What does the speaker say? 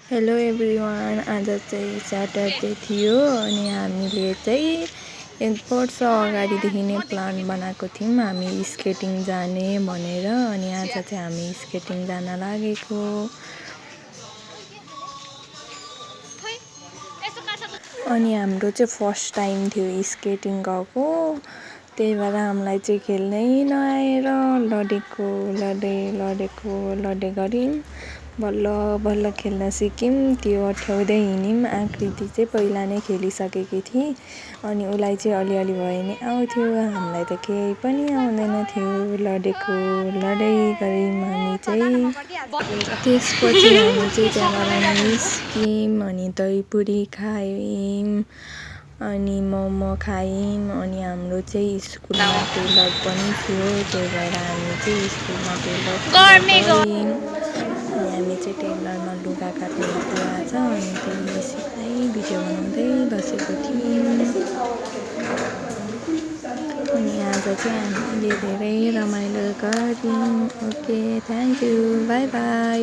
Hello everyone, आज चाहिँ Saturday थियो अनि हामीले चाहिँ 1 वर्ष अगाडिदेखि नै प्लान बनाएको थियौँ हामी स्केटिङ जाने भनेर। अनि आज चाहिँ हामी स्केटिङ जान लागेको। अनि हाम्रो चाहिँ फर्स्ट टाइम थियो स्केटिङ गएको, त्यही भएर हामीलाई चाहिँ खेल्नै नआएर लडेको गऱ्यौँ। बल्ल खेल्न सिक्यौँ। त्यो अठ्याउँदै हिँड्यौँ। आकृति चाहिँ पहिला नै खेलिसकेकी थिए अनि उसलाई चाहिँ अलिअलि भए नि आउँथ्यो, हामीलाई त केही पनि आउँदैन थियो। लडै गऱ्यौँ हामी चाहिँ। त्यसपछि हामी चाहिँ त्यहाँबाट निस्क्यौँ अनि दहीपुरी खायौँ अनि मोमो खायौँ। अनि हाम्रो चाहिँ स्कुलमा टेलर पनि थियो, त्यही भएर हामी चाहिँ स्कुलमा टेलर गयौँ। अनि हामी चाहिँ टेलरमा लुगा काट्ने कुरा छ अनि त्यही सिक्दै भिडियो बनाउँदै बसेको थियौँ। अनि आज चाहिँ हामीले धेरै रमाइलो गऱ्यौँ। Okay, thank you, by by.